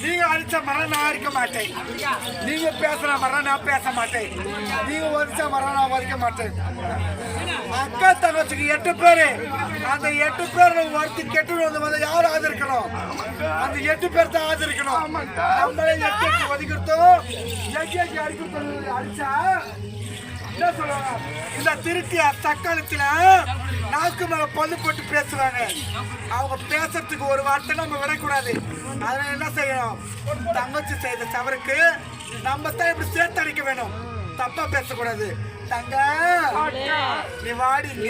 நீங்க அடிச்ச மரம் நான் அடிக்க மாட்டேன், நீங்க பேசுற மரம் நான் பேச மாட்டேன், நீங்க ஒடிச்ச மரம் நான் ஒடிக்க மாட்டேன். அக்கா தங்கச்சிக்கு 8 பேரு, அந்த 8 பேர்ல ஒருத்தி கெட்டு வந்து யாரும் ஆதரிக்கணும், அந்த 8 பேர் தான் ஆதரிக்கணும். நம்மளே 8 ஒதுக்கிறதும் அடிக்கிறது அடிச்சா என்ன சொல்லுவாங்க, இந்த திருத்திய தக்காளத்துல நாக்கு மேல பல்லு போட்டு பேசுவாங்க. அவங்க பேசுறதுக்கு ஒரு வார்த்தை நம்ம விடக்கூடாது. அதனால என்ன செய்யணும், தங்கச்சி செய்த தவறுக்கு நம்ம தான் இப்படி சேர்த்து அடிக்க வேணும், தப்பா பேசக்கூடாது. தங்க நீ வாடிங்க,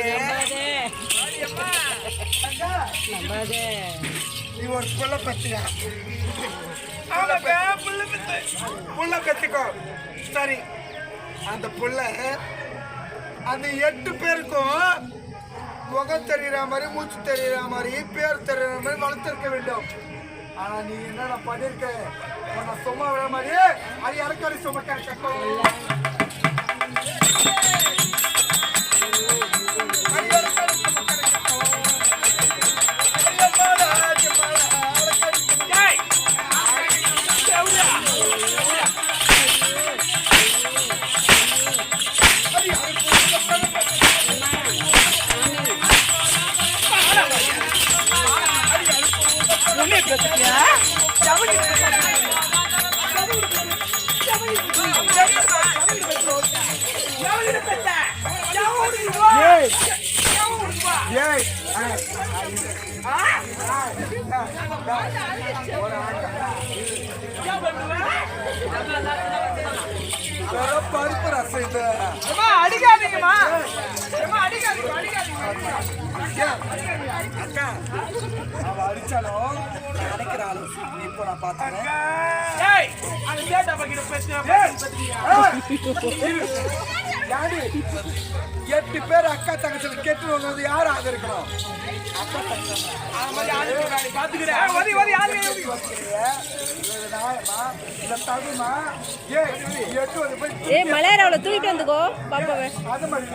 நீ ஒரு புள்ள பத்தியா புள்ள பெத்துக்கோ. சரி, அந்த புள்ள அந்த 8 பேருக்கும் முகம் தெரிகிற மாதிரி, மூச்சு தெரிகிற மாதிரி, பேர் தெரிகிற மாதிரி வளர்த்திருக்க வேண்டும். ஆனா நீ என்ன பண்ணிருக்க, உன்னை சும்மா விட மாதிரி அது இறக்கடி சுமக்க பருப்பு ரசம் இது அடிக்காதீங்கம்மா, அக்கா அவ அடிச்சாலும் அடைக்கிறாள். இப்போ நான் பார்த்தேன் 8 பேர் அக்கா தங்கச்சி கெட்டு வந்தது யாரும் ஆதரிக்கணும். மலையாள தூக்கிட்டு வந்துக்கோ பாப்பாவை. அது மாதிரி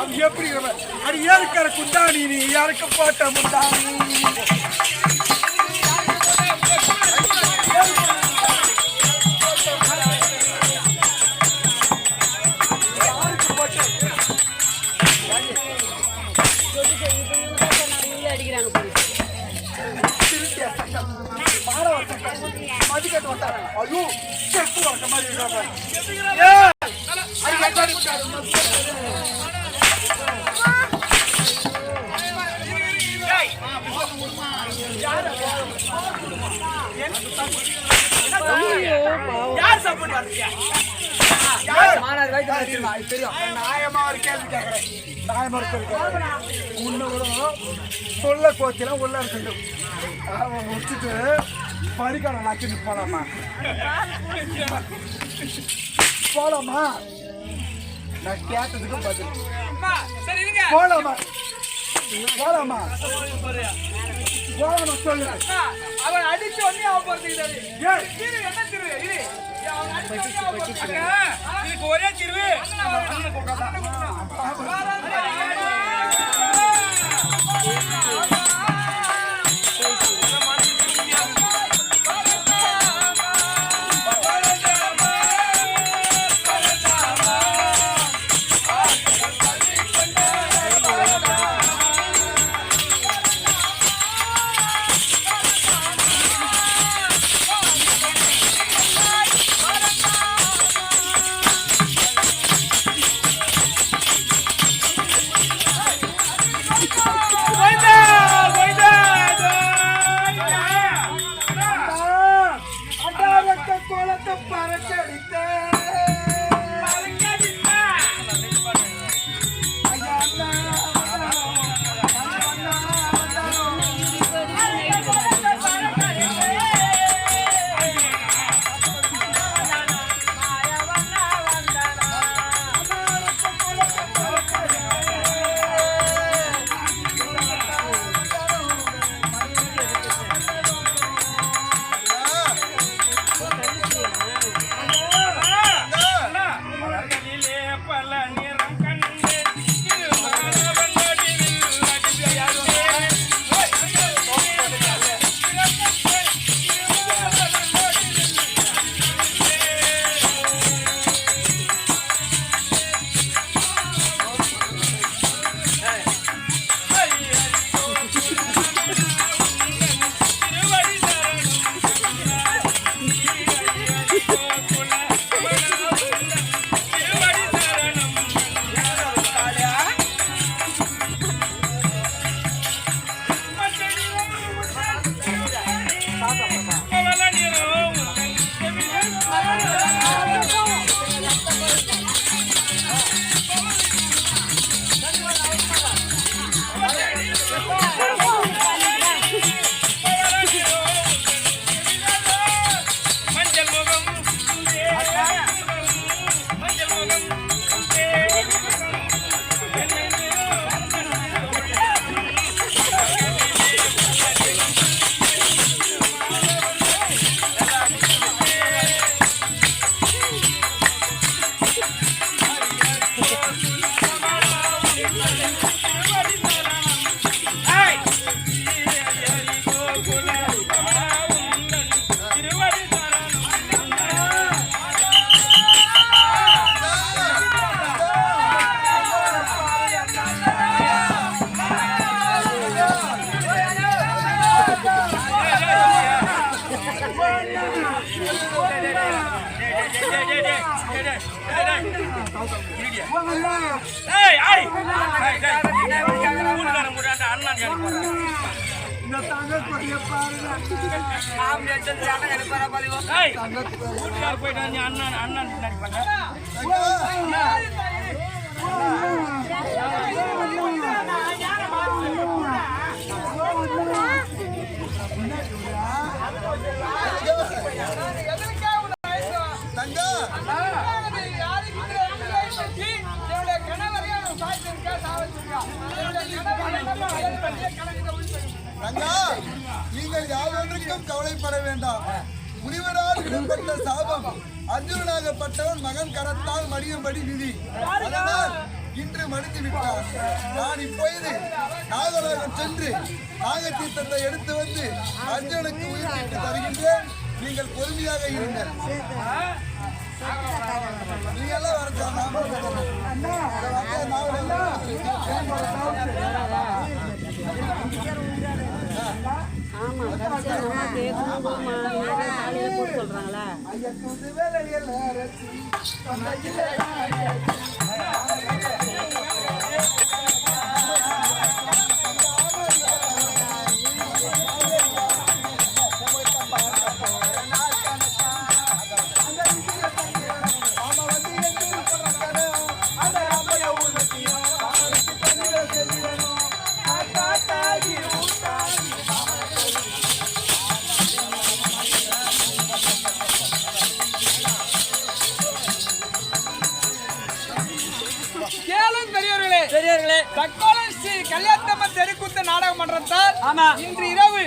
அது எப்படி அது ஏற்கிற குண்டாணி, நீ யாருக்கு போட்ட முண்டாணி மதிக்கட்டு வந்தாங்க. ஐயோ செப்பு வந்த மாதிரி இருக்காங்க. யார் சப்போர்ட் பண்றீங்க? நியாயமா ஒரு கேள்வி கேட்கிறேன், நியாயமா ஒரு கேள்வி கேட்கிறேன். உன்னை விட சொல்ல கோச்செல்லாம் உள்ள இருக்கட்டும், அவன் முடிச்சுட்டு படிக்கான நாச்சு போலாமா போலாமா? நான் கேட்டதுக்கு பதில் போலாமா போலாமா போலாமா சொல்லு. அவன் அடிச்சு ஒன்னே அவன் போறதுக்கு என்ன திருவு ஒரே திருவு இந்த தங்க கொடிய பாருங்க. போயிட்டு அண்ணன் அண்ணன் நடிப்பாங்க. நீங்கள் யாவொன்றுக்கும் கவலைப்பட வேண்டாம். முனிவரால் விடப்பட்ட சாபம் அர்ஜுனனாகப்பட்டவன் மகன் கரத்தால் மடியும்படி விதி. அதனால் இன்று மடிந்து விட்டார். நான் இப்பொழுது நாகலோகம் சென்று நாகத்தீர்த்தத்தை எடுத்து வந்து அர்ஜுனனுக்கு உயிர் நீட்டு தருகின்றேன். நீங்கள் பொறுமையாக இருங்கள். நீங்க எல்லாம் வரட்டும். சொல்றாங்களா பெரியவர்களே, தக்கோலம் ஸ்ரீ கல்யாத்தம்மன் தெருக்கூத்து நாடக மன்றத்தால் ஆமா, இன்று இரவு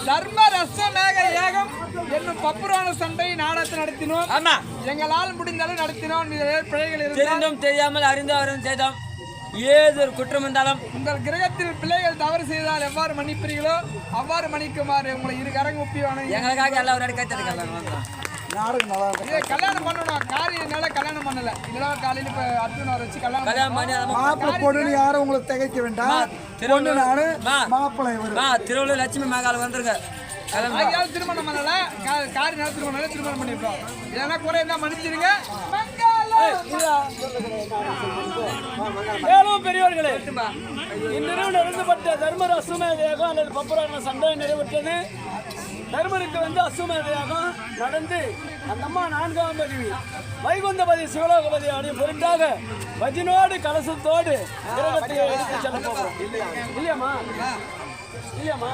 தர்ம ரசமேக ஏகம் என்னும் பப்புரான சண்டை நாடகத்தை நடத்தினோம். ஆமா, எங்களால் முடிந்தாலும் நடத்தினோம். இதில் பிழைகள் இருந்தால் தெரிந்தும் தெரியாமல் அறிந்து அவரும் செய்தோம். ஏது ஒரு குற்றம் இருந்தாலும் உங்கள் கிரகத்தில் பிள்ளைகள் தவறு செய்தால் எவ்வாறு மன்னிப்பீர்களோ அவ்வாறு மன்னிக்குமாறு உங்களை இரு கரங்க ஒப்பிவான எங்களுக்காக எல்லாம் ஒரு கைத்தறிக்கலாம். இதை கல்யாணம் பண்ணணும். காரியனால கல்யாணம் பண்ணல. இதெல்லாம் காலையில் இப்போ அர்ஜுனர் வச்சு கல்யாணம் கல்யாணம் பண்ணி மாப்பிள்ளை பொண்ணு யாரும் உங்களுக்கு திகைக்க வேண்டாம். பொண்ணு நானு, மாப்பிள்ளை இவரு. திருவள்ளூர் லட்சுமி மகால் வந்துருங்க. ஆகியால் திருமணம் பண்ணல. காரியனால திருமணம் பண்ணிருக்கோம். ஏன்னா குறை இருந்தால் மன்னிச்சிருங்க. மேலும் பெரியவர்களே, இந்நிறைவு நடந்தப்பட்ட தர்மர் அசுமேத யாகம் அல்லது பப்புரான சண்டை நிறைவேற்றது. தர்மருக்கு அசுமேத யாகம் நடந்து அந்த அம்மா 4ஆம் பதிவி வைகுந்தபதி சிவலோகபதி அடைய பொருட்டாக பஜனோடு கலசத்தோடு கிரகத்தை எடுத்து செல்ல போகிறோம். இல்லையாமா? இல்லையாமா?